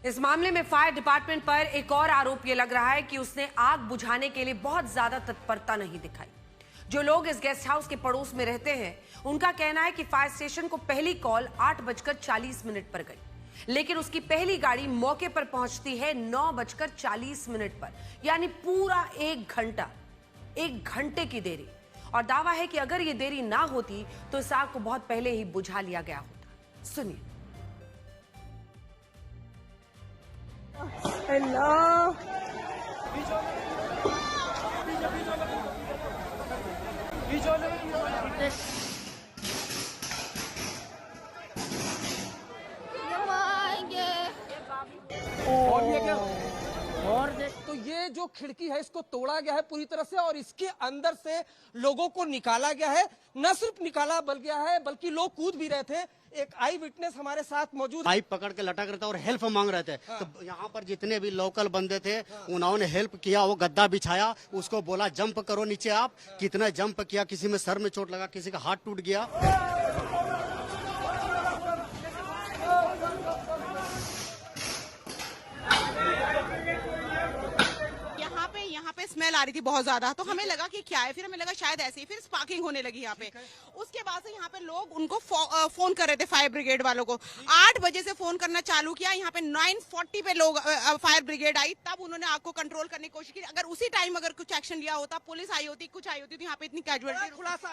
इस मामले में फायर डिपार्टमेंट पर एक और आरोप यह लग रहा है कि उसने आग बुझाने के लिए बहुत ज्यादा तत्परता नहीं दिखाई। जो लोग इस गेस्ट हाउस के पड़ोस में रहते हैं, उनका कहना है कि फायर स्टेशन को पहली कॉल 8:40 पर गई, लेकिन उसकी पहली गाड़ी मौके पर पहुंचती है 9:40 पर, यानी पूरा 1 घंटे की देरी। और दावा है कि अगर ये देरी ना होती तो इस आग को बहुत पहले ही बुझा लिया गया होता। सुनिए। अल्लाह, और ये क्या? और तो ये जो खिड़की है इसको तोड़ा गया है पूरी तरह से और इसके अंदर से लोगों को निकाला गया है। न सिर्फ निकाला बल गया है बल्कि लोग कूद भी रहे थे। एक आई विटनेस हमारे साथ मौजूद, पाइप पकड़ के लटक रहे थे और हेल्प मांग रहे थे। हाँ। तो यहाँ पर जितने भी लोकल बंदे थे, हाँ, उन्होंने हेल्प किया। वो गद्दा बिछाया, उसको बोला जंप करो नीचे। आप कितना जंप किया, किसी में सर में चोट लगा, किसी का हाथ टूट गया। यहाँ पे स्मेल आ रही थी बहुत ज्यादा, तो हमें लगा कि क्या है, फिर हमें लगा शायद ऐसे ही, फिर स्पार्किंग होने लगी यहाँ पे। उसके बाद से यहाँ पे लोग उनको फोन कर रहे थे, फायर ब्रिगेड वालों को। 8 बजे से फोन करना चालू किया। यहाँ पे 9:40 पे लोग फायर ब्रिगेड आई, तब उन्होंने आग को कंट्रोल करने की कोशिश की। अगर उसी टाइम अगर कुछ एक्शन लिया होता, पुलिस आई होती, कुछ आई होती, तो यहाँ पे इतनी कैजुअलिटी। खुलासा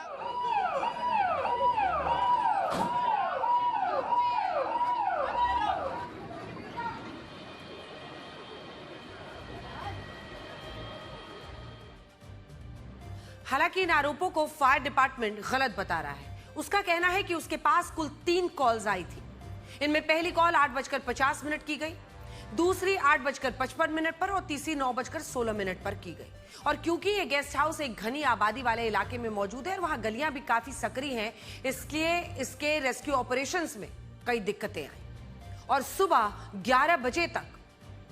हालांकि इन आरोपों को फायर डिपार्टमेंट गलत बता रहा है। उसका कहना है कि उसके पास कुल 3 कॉल्स आई थी। इनमें पहली कॉल 8:50 की गई, दूसरी 8:55 पर और तीसरी 9:16 पर की गई। और क्योंकि ये गेस्ट हाउस एक घनी आबादी वाले इलाके में मौजूद है और वहां गलियां भी काफी सकरी हैं, इसलिए इसके रेस्क्यू ऑपरेशंस में कई दिक्कतें आई और सुबह 11 बजे तक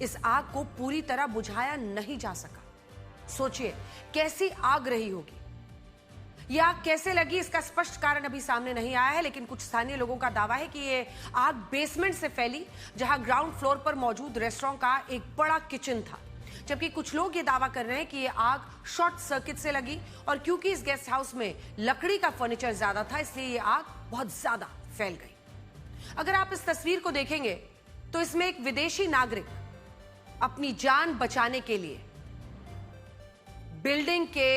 इस आग को पूरी तरह बुझाया नहीं जा सका। सोचिए कैसी आग रही होगी। यह आग कैसे लगी, इसका स्पष्ट कारण अभी सामने नहीं आया है, लेकिन कुछ स्थानीय लोगों का दावा है कि यह आग बेसमेंट से फैली, जहां ग्राउंड फ्लोर पर मौजूद रेस्टोरेंट का एक बड़ा किचन था। जबकि कुछ लोग ये दावा कर रहे हैं कि यह आग शॉर्ट सर्किट से लगी और क्योंकि इस गेस्ट हाउस में लकड़ी का फर्नीचर ज्यादा था, इसलिए यह आग बहुत ज्यादा फैल गई। अगर आप इस तस्वीर को देखेंगे तो इसमें एक विदेशी नागरिक अपनी जान बचाने के लिए बिल्डिंग के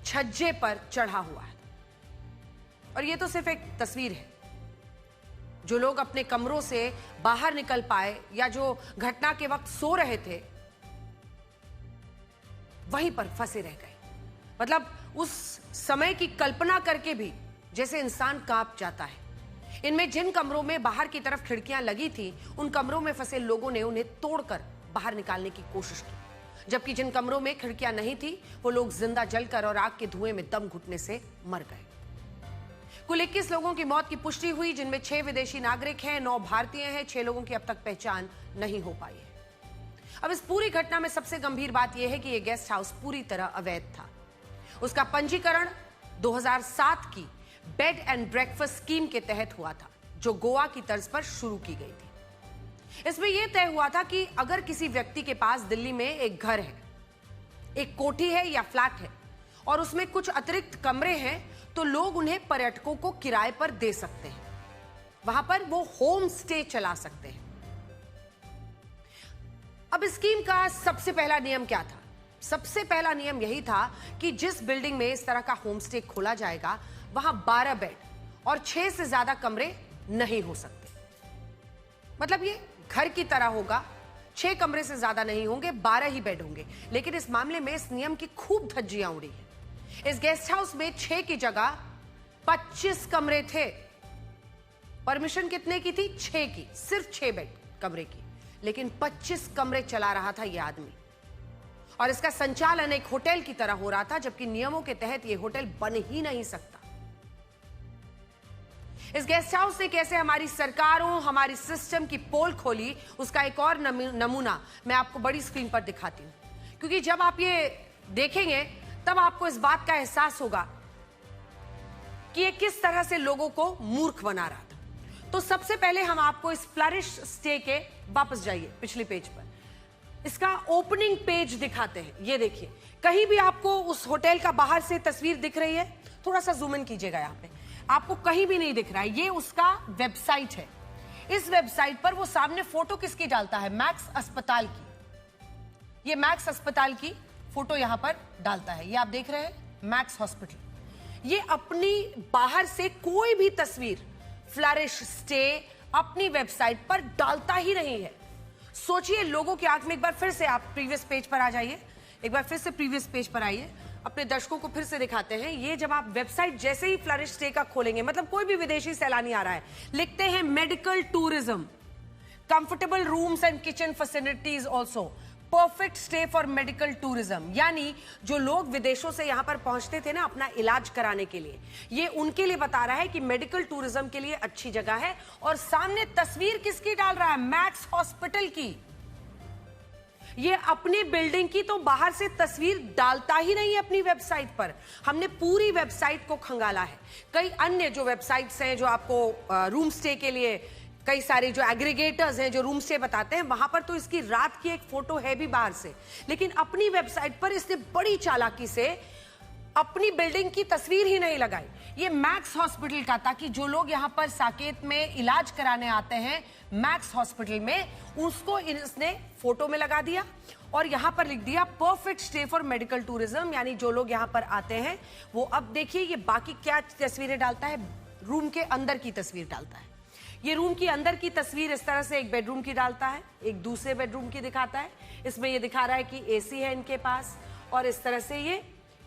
छज्जे पर चढ़ा हुआ है। और यह तो सिर्फ एक तस्वीर है। जो लोग अपने कमरों से बाहर निकल पाए या जो घटना के वक्त सो रहे थे, वहीं पर फंसे रह गए। मतलब उस समय की कल्पना करके भी जैसे इंसान कांप जाता है। इनमें जिन कमरों में बाहर की तरफ खिड़कियां लगी थी, उन कमरों में फंसे लोगों ने उन्हें तोड़कर बाहर निकालने की कोशिश की, जबकि जिन कमरों में खिड़कियां नहीं थी, वो लोग जिंदा जलकर और आग के धुएं में दम घुटने से मर गए। कुल 21 लोगों की मौत की पुष्टि हुई, जिनमें 6 विदेशी नागरिक हैं, 9 भारतीय हैं। 6 लोगों की अब तक पहचान नहीं हो पाई है। अब इस पूरी घटना में सबसे गंभीर बात यह है कि यह गेस्ट हाउस पूरी तरह अवैध था। उसका पंजीकरण 2007 की बेड एंड ब्रेकफास्ट स्कीम के तहत हुआ था, जो गोवा की तर्ज पर शुरू की गई थी। इसमें यह तय हुआ था कि अगर किसी व्यक्ति के पास दिल्ली में एक घर है, एक कोठी है या फ्लैट है और उसमें कुछ अतिरिक्त कमरे हैं, तो लोग उन्हें पर्यटकों को किराए पर दे सकते हैं। वहां पर वो होम स्टे चला सकते हैं। अब इस स्कीम का सबसे पहला नियम क्या था? सबसे पहला नियम यही था कि जिस बिल्डिंग में इस तरह का होम स्टे खोला जाएगा, वहां 12 बेड और 6 से ज्यादा कमरे नहीं हो सकते। मतलब ये घर की तरह होगा, 6 कमरे से ज्यादा नहीं होंगे, 12 ही बेड होंगे। लेकिन इस मामले में इस नियम की खूब धज्जियां उड़ी है। इस गेस्ट हाउस में 6 की जगह 25 कमरे थे। परमिशन कितने की थी? 6 की, सिर्फ 6 बेड कमरे की, लेकिन 25 कमरे चला रहा था यह आदमी। और इसका संचालन एक होटल की तरह हो रहा था, जबकि नियमों के तहत यह होटल बन ही नहीं सकता। इस गेस्ट हाउस ने कैसे हमारी सरकारों, हमारी सिस्टम की पोल खोली, उसका एक और नमूना मैं आपको बड़ी स्क्रीन पर दिखाती हूं। क्योंकि जब आप ये देखेंगे तब आपको इस बात का एहसास होगा कि ये किस तरह से लोगों को मूर्ख बना रहा था। तो सबसे पहले हम आपको इस फ्लरिश स्टे के, वापस जाइए पिछले पेज पर, इसका ओपनिंग पेज दिखाते हैं। ये देखिए, कहीं भी आपको उस होटल का बाहर से तस्वीर दिख रही है? थोड़ा सा जूम इन कीजिएगा, यहां पे आपको कहीं भी नहीं दिख रहा है। ये उसका वेबसाइट है। इस वेबसाइट पर वो सामने फोटो किसकी डालता है? मैक्स अस्पताल की। ये मैक्स अस्पताल की फोटो यहां पर डालता है। ये आप देख रहे हैं, मैक्स हॉस्पिटल। ये अपनी बाहर से कोई भी तस्वीर फ्लरिश स्टे अपनी वेबसाइट पर डालता ही नहीं है। सोचिए, लोगों की आंख में, एक बार फिर से आप प्रीवियस पेज पर आ जाइए, एक बार फिर से प्रीवियस पेज पर आइए, अपने दर्शकों को फिर से दिखाते हैं। ये जब आप वेबसाइट जैसे ही फ्लरिश स्टे का खोलेंगे, मतलब कोई भी विदेशी सैलानी आ रहा है, लिखते हैं medical tourism, comfortable rooms and kitchen facilities also, perfect stay for medical tourism. यानी जो लोग विदेशों से यहां पर पहुंचते थे ना अपना इलाज कराने के लिए, ये उनके लिए बता रहा है कि मेडिकल टूरिज्म के लिए अच्छी जगह है। और सामने तस्वीर किसकी डाल रहा है? मैक्स हॉस्पिटल की। ये अपनी बिल्डिंग की तो बाहर से तस्वीर डालता ही नहीं है अपनी वेबसाइट पर। हमने पूरी वेबसाइट को खंगाला है। कई अन्य जो वेबसाइट्स हैं जो आपको रूम स्टे के लिए, कई सारे जो एग्रीगेटर्स हैं जो रूम स्टे बताते हैं, वहां पर तो इसकी रात की एक फोटो है भी बाहर से, लेकिन अपनी वेबसाइट पर इसने बड़ी चालाकी से अपनी बिल्डिंग की तस्वीर ही नहीं लगाई। ये मैक्स हॉस्पिटल का, ताकि जो लोग यहां पर साकेत में इलाज कराने आते हैं मैक्स हॉस्पिटल में, उसको इसने फोटो में लगा दिया और यहां पर लिख दिया perfect stay for medical tourism. यानी जो लोग यहां पर आते हैं वो, अब देखिए ये बाकी क्या तस्वीरें डालता है, रूम के अंदर की तस्वीर डालता है। ये रूम की अंदर की तस्वीर इस तरह से एक बेडरूम की डालता है, एक दूसरे बेडरूम की दिखाता है। इसमें ये दिखा रहा है कि एसी है इनके पास, और इस तरह से ये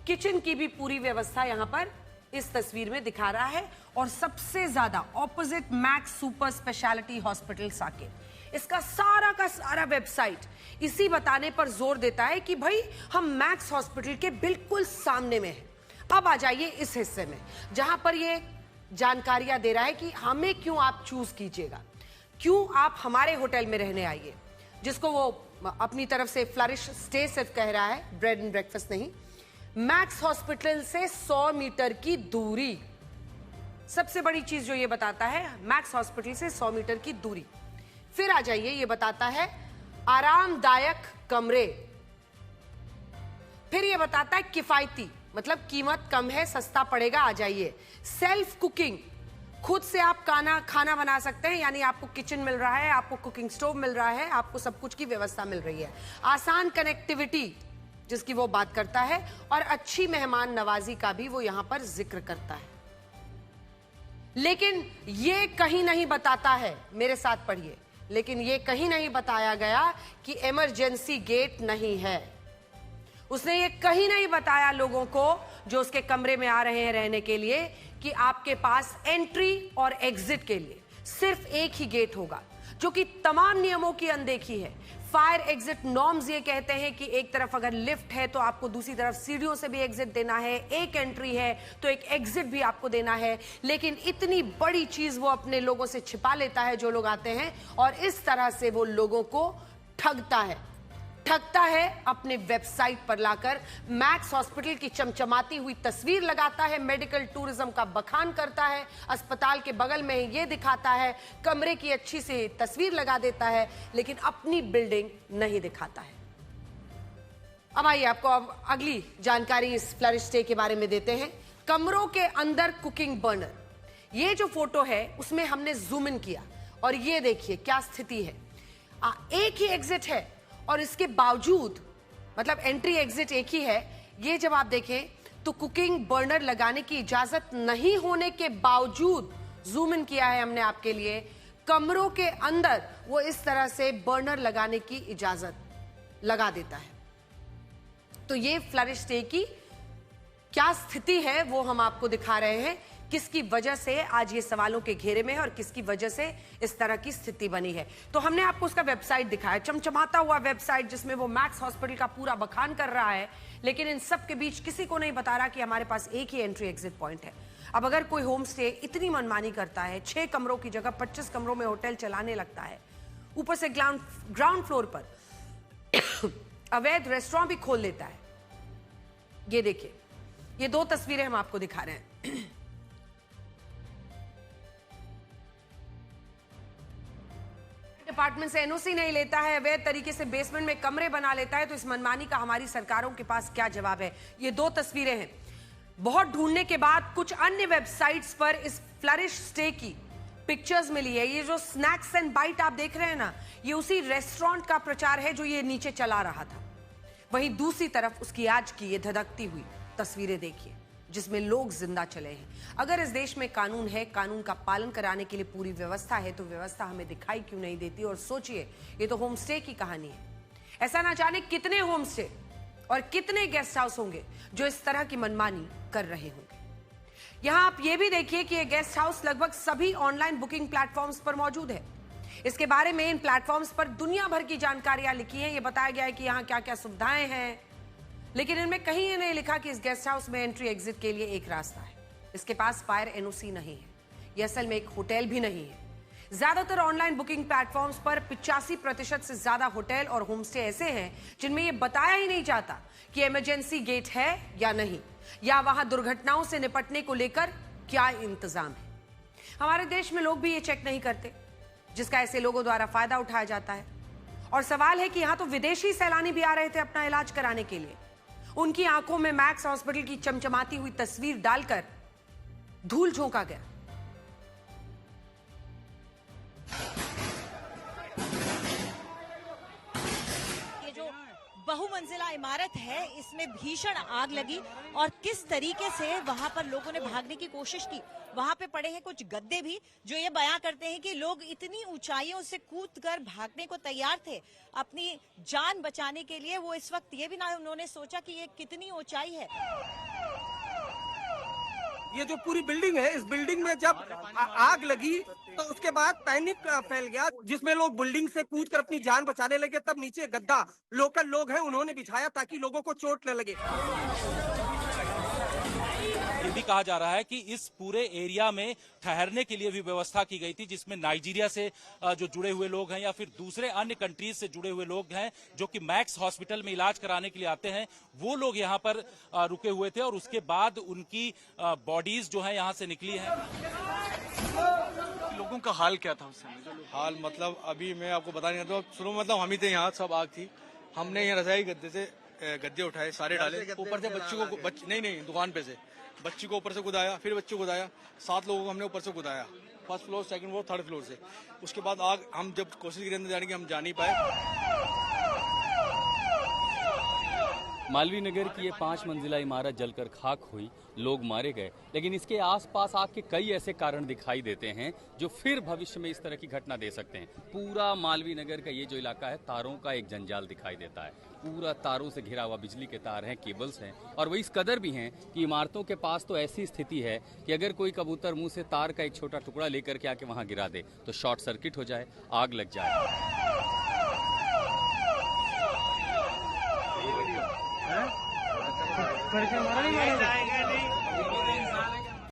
किचन की भी पूरी व्यवस्था यहां पर इस तस्वीर में दिखा रहा है। और सबसे ज्यादा opposite max super speciality hospital Saket, इसका सारा का सारा वेबसाइट इसी बताने पर जोर देता है कि भाई हम मैक्स हॉस्पिटल के बिल्कुल सामने में हैं। अब आ जाइए इस हिस्से में जहां पर ये जानकारियां दे रहा है कि हमें क्यों आप चूज कीजिएगा, क्यों आप हमारे होटल में रहने आइए, जिसको वो अपनी तरफ से फ्लरिश स्टे सिर्फ कह रहा है, ब्रेड एंड ब्रेकफास्ट नहीं। मैक्स हॉस्पिटल से 100 मीटर की दूरी, सबसे बड़ी चीज जो ये बताता है, मैक्स हॉस्पिटल से 100 मीटर की दूरी। फिर आ जाइए, ये बताता है आरामदायक कमरे। फिर ये बताता है किफायती, मतलब कीमत कम है, सस्ता पड़ेगा, आ जाइए। सेल्फ कुकिंग, खुद से आप खाना बना सकते हैं, यानी आपको किचन मिल रहा है, आपको कुकिंग स्टोव मिल रहा है, आपको सब कुछ की व्यवस्था मिल रही है। आसान कनेक्टिविटी जिसकी वो बात करता है, और अच्छी मेहमान नवाजी का भी वो यहां पर जिक्र करता है। लेकिन ये कहीं नहीं बताता है, मेरे साथ पढ़िए, लेकिन ये कहीं नहीं बताया गया कि इमरजेंसी गेट नहीं है। उसने ये कहीं नहीं बताया लोगों को जो उसके कमरे में आ रहे हैं रहने के लिए कि आपके पास एंट्री और एग्जिट के लिए सिर्फ एक ही गेट होगा, जो कि तमाम नियमों की अनदेखी है। फायर एग्जिट नॉर्म्स ये कहते हैं कि एक तरफ अगर लिफ्ट है तो आपको दूसरी तरफ सीढ़ियों से भी एग्जिट देना है, एक एंट्री है तो एक एग्जिट भी आपको देना है। लेकिन इतनी बड़ी चीज वो अपने लोगों से छिपा लेता है जो लोग आते हैं, और इस तरह से वो लोगों को ठगता है अपने वेबसाइट पर लाकर। मैक्स हॉस्पिटल की चमचमाती हुई तस्वीर लगाता है, मेडिकल टूरिज्म का बखान करता है, अस्पताल के बगल में ये दिखाता है, कमरे की अच्छी सी तस्वीर लगा देता है, लेकिन अपनी बिल्डिंग नहीं दिखाता है। अब आइए आपको अब अगली जानकारी इस फ्लरिश स्टे के बारे में देते हैं। कमरों के अंदर कुकिंग बर्नर, ये जो फोटो है उसमें हमने जूम इन किया और ये देखिए क्या स्थिति है। एक ही एग्जिट है और इसके बावजूद, मतलब एंट्री एग्जिट एक ही है, ये जब आप देखें तो कुकिंग बर्नर लगाने की इजाजत नहीं होने के बावजूद, जूम इन किया है हमने आपके लिए, कमरों के अंदर वो इस तरह से बर्नर लगाने की इजाजत लगा देता है। तो ये फ्लरिश स्टे की क्या स्थिति है वो हम आपको दिखा रहे हैं, किसकी वजह से आज ये सवालों के घेरे में है और किसकी वजह से इस तरह की स्थिति बनी है। तो हमने आपको उसका वेबसाइट दिखाया, चमचमाता हुआ वेबसाइट जिसमें वो मैक्स हॉस्पिटल का पूरा बखान कर रहा है, लेकिन इन सब के बीच किसी को नहीं बता रहा कि हमारे पास एक ही एंट्री एग्जिट पॉइंट है। अब अगर कोई होम स्टे इतनी मनमानी करता है, 6 कमरों की जगह 25 कमरों में होटल चलाने लगता है, ऊपर से ग्राउंड फ्लोर पर अवैध रेस्टोरेंट भी खोल लेता है। ये देखिए, ये 2 तस्वीरें हम आपको दिखा रहे हैं। डिपार्टमेंट से एनओसी नहीं लेता है, अवैध तरीके से बेसमेंट में कमरे बना लेता है, तो इस मनमानी का हमारी सरकारों के पास क्या जवाब है? ये 2 तस्वीरें हैं। बहुत ढूंढने के बाद कुछ अन्य वेबसाइट्स पर इस फ्लरिश स्टे की पिक्चर्स मिली है। ये जो स्नैक्स एंड बाइट आप देख रहे हैं ना, ये उसी रेस्टोरेंट का प्रचार है जो ये नीचे चला रहा था। वहीं दूसरी तरफ उसकी आज की ये धधकती हुई तस्वीरें देखिए, जिसमें लोग जिंदा चले हैं। अगर इस देश में कानून है, कानून का पालन कराने के लिए पूरी व्यवस्था है, तो व्यवस्था हमें दिखाई क्यों नहीं देती? और सोचिए, ये तो होम स्टे की कहानी है। ऐसा ना जाने कितने होम स्टे और कितने गेस्ट हाउस होंगे जो इस तरह की मनमानी कर रहे होंगे। यहां आप ये भी देखिए कि ये गेस्ट हाउस लगभग सभी ऑनलाइन बुकिंग प्लेटफॉर्म्स पर मौजूद है। इसके बारे में इन प्लेटफॉर्म्स पर दुनिया भर की जानकारियां लिखी हैं। ये बताया गया है कि यहां क्या क्या सुविधाएं हैं, लेकिन इनमें कहीं ये नहीं लिखा कि इस गेस्ट हाउस में एंट्री एग्जिट के लिए एक रास्ता है। इसके पास फायर एनओसी नहीं है। यह असल में एक होटल भी नहीं है। ज्यादातर ऑनलाइन बुकिंग प्लेटफॉर्म्स पर 85% से ज्यादा होटल और होमस्टे ऐसे हैं जिनमें यह बताया ही नहीं जाता कि इमरजेंसी गेट है या नहीं, या वहां दुर्घटनाओं से निपटने को लेकर क्या इंतजाम है। हमारे देश में लोग भी ये चेक नहीं करते, जिसका ऐसे लोगों द्वारा फायदा उठाया जाता है। और सवाल है कि यहां तो विदेशी सैलानी भी आ रहे थे अपना इलाज कराने के लिए। उनकी आंखों में मैक्स हॉस्पिटल की चमचमाती हुई तस्वीर डालकर धूल झोंका गया। ये जो बहुमंजिला इमारत है, इसमें भीषण आग लगी और किस तरीके से वहां पर लोगों ने भागने की कोशिश की। वहां पे पड़े हैं कुछ गद्दे भी जो ये बयां करते हैं कि लोग इतनी ऊंचाइयों से कूदकर भागने को तैयार थे अपनी जान बचाने के लिए। वो इस वक्त ये भी ना उन्होंने सोचा कि ये कितनी ऊंचाई है। ये जो पूरी बिल्डिंग है, इस बिल्डिंग में जब आग लगी तो उसके बाद पैनिक फैल गया, जिसमें लोग बिल्डिंग से कूदकर अपनी जान बचाने लगे। तब नीचे गद्दा लोकल लोग हैं उन्होंने बिछाया ताकि लोगों को चोट न लगे। ये भी कहा जा रहा है कि इस पूरे एरिया में ठहरने के लिए भी व्यवस्था की गई थी, जिसमें नाइजीरिया से जो जुड़े हुए लोग हैं या फिर दूसरे अन्य कंट्रीज से जुड़े हुए लोग हैं जो कि मैक्स हॉस्पिटल में इलाज कराने के लिए आते हैं, वो लोग यहाँ पर रुके हुए थे और उसके बाद उनकी बॉडीज जो है यहाँ से निकली हैं। लोगों का हाल क्या था उस समय? हाल मतलब अभी मैं आपको बता नहीं सकता। शुरू में मतलब हम ही थे यहाँ, सब आग थी। हमने यहाँ रजाई गद्दे से गद्दे उठाए, सारे डाले ऊपर से। बच्चों को नहीं दुकान पे से बच्ची को ऊपर से कुदाया, फिर बच्चों को कुदाया। 7 लोगों को हमने ऊपर से कुदाया, first floor, second floor, third floor से। उसके बाद आग, हम जब कोशिश की अंदर जाने की, हम जा नहीं पाए। मालवीय नगर की ये 5 मंजिला इमारत जलकर खाक हुई, लोग मारे गए, लेकिन इसके आसपास आग के कई ऐसे कारण दिखाई देते हैं जो फिर भविष्य में इस तरह की घटना दे सकते हैं। पूरा मालवीय नगर का ये जो इलाका है, तारों का एक जंजाल दिखाई देता है। पूरा तारों से घिरा हुआ, बिजली के तार हैं, केबल्स हैं, और वो इस कदर भी हैं कि इमारतों के पास तो ऐसी स्थिति है कि अगर कोई कबूतर मुंह से तार का एक छोटा टुकड़ा लेकर के आके वहां गिरा दे तो शॉर्ट सर्किट हो जाए, आग लग जाए। करके मारा नहीं